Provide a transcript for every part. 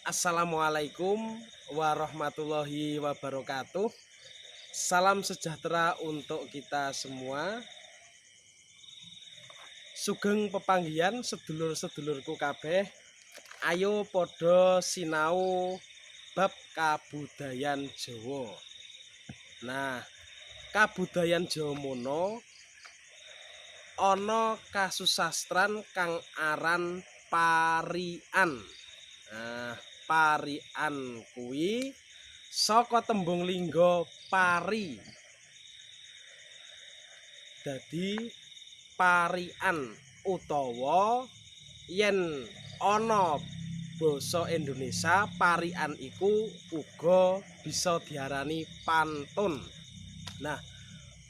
Assalamualaikum warahmatullahi wabarakatuh. Salam sejahtera untuk kita semua. Sugeng pepanggihan sedulur-sedulurku kabeh. Ayo podo sinau bab kabudayan Jawa. Nah, kabudayan Jawa mono ana kasusastran kang aran parian. Nah, parian kuwi saka tembung lingga pari. Dadi parian utawa yen ana basa Indonesia parian iku uga bisa diarani pantun. Nah,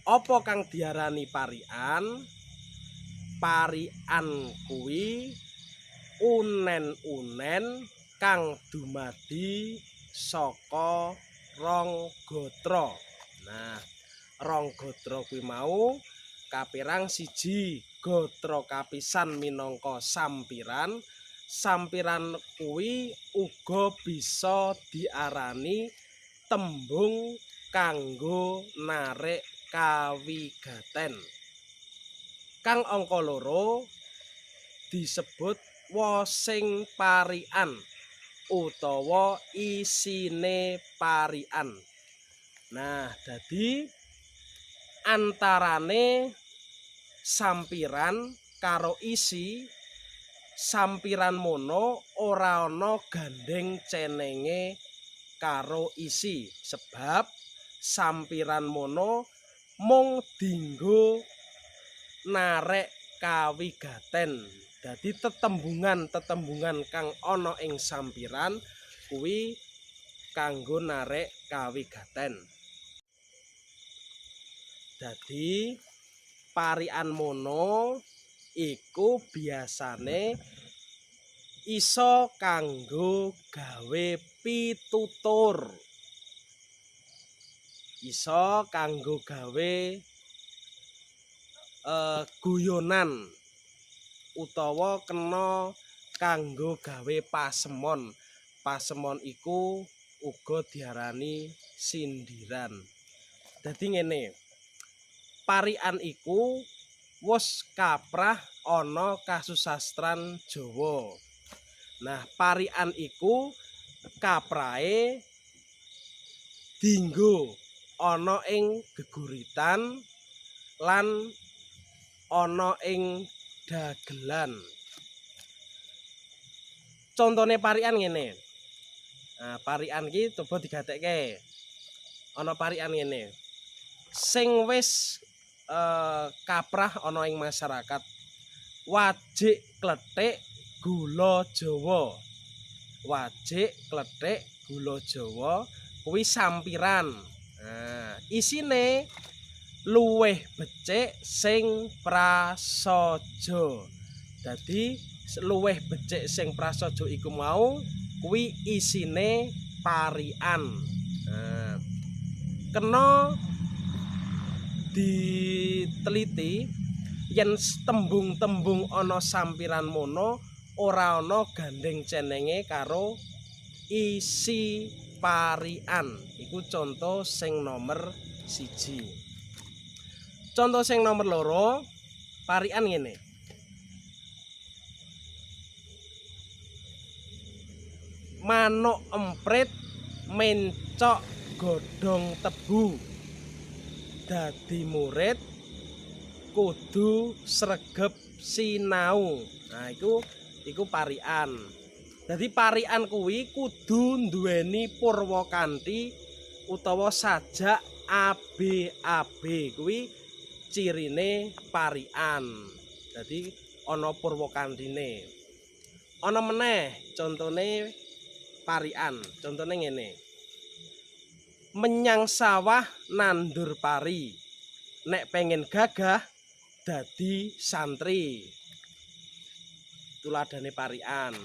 apa kang diarani parian? Parian kuwi unen-unen kang dumadi saka rong gatra. Nah, rong gatra kuwi mau kapirang siji gatra kapisan minangka sampiran. Sampiran kuwi uga bisa diarani tembung kanggo narik kawigaten. Kang angka loro disebut wosing parian utawa isine parian. Nah, dadi antarane sampiran karo isi, sampiran mono ora ana gandeng cenenge karo isi, sebab sampiran mono mung dienggo narek kawigaten. Dadi tetembungan kang ana ing sampiran kuwi kanggo narek kawigaten. Dadi parian mono iku biasane iso kanggo gawe pitutur. Iso kanggo gawe guyonan utawa kena kanggo gawe pasemon. Pasemon iku uga diarani sindiran. Dadi ngene. Parian iku wis kaprah ana kasusastran Jawa. Nah, parian iku kaprahe dienggo ana ing geguritan lan ana ing dagelan. Contone parian ngene. Nah, parian iki coba digatekke. Ana parian ngene. Sing wis kaprah ana ing masyarakat. Wajik klethik gula Jawa. Wajik klethik gula Jawa kuwi sampiran. Nah, isine luwih becik sing prasaja. Dadi luwih becik sing prasaja iku mau kuwi isine parian. Nah, kena diteliti yen tembung-tembung ana sampiran mono ora ana gandeng cenenge karo isi parian. Iku contoh sing nomor 1. Contoh sing nomor 2, parian ngene. Manuk emprit mencok godhong tebu. Dadi murid kudu sregep sinau. Nah, iku parian. Dadi parian kuwi kudu nduweni purwakanthi utawa sajak AB kuwi cirine parian. Dadi ana purwakantine. Ana meneh contone parian. Contone ngene. Menyang sawah nandur pari. Nek pengen gagah dadi santri. Tuladhane parian.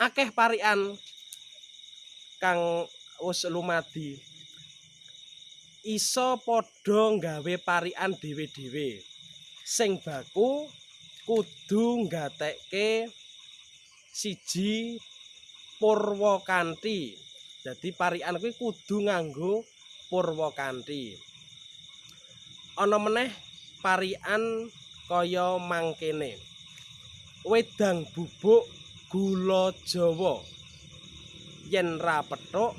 Akeh parian kang wis lumadi. Iso padha nggawe parian dhewe-dhewe. Sing baku kudu nggatekke siji Purwakanthi. Jadi parikan kuwi kudu nganggo Purwakanthi. Ana meneh parikan kaya mangkene. Wedang bubuk gula Jawa. Yen ra pethuk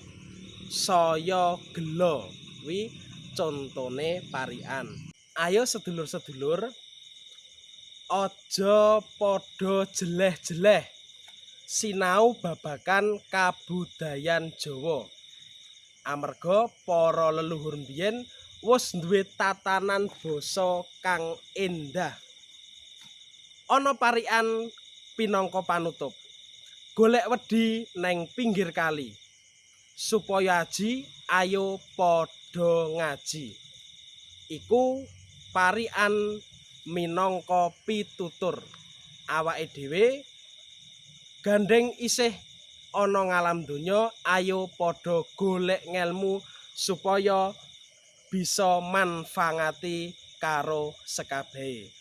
saya gelo. Kuwi contone parikan. Ayo sedulur-sedulur aja padha jeleh-jeleh sinau babagan kabudayan Jawa. Amarga para leluhur biyen wis duwe tatanan basa kang endah. Ana parikan pinangka panutup. Golek wedi neng pinggir kali. Supaya aji ayo padha ngaji. Iku parikan minangka pitutur. Awake dhewe gandeng isih ana ngalam donya, ayo padha golek ngelmu supaya bisa manfaati karo sekabehe.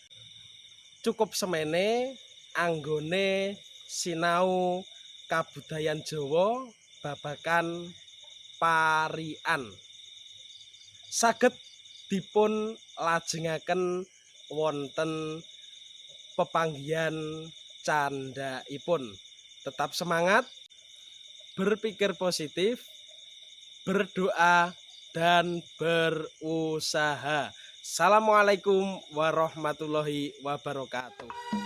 Cukup semene anggone sinau kabudayan Jawa babagan parikan. Saged dipun lajengaken wonten pepanggihan candhaipun. Tetap semangat, berpikir positif, berdoa dan berusaha. Assalamualaikum warahmatullahi wabarakatuh.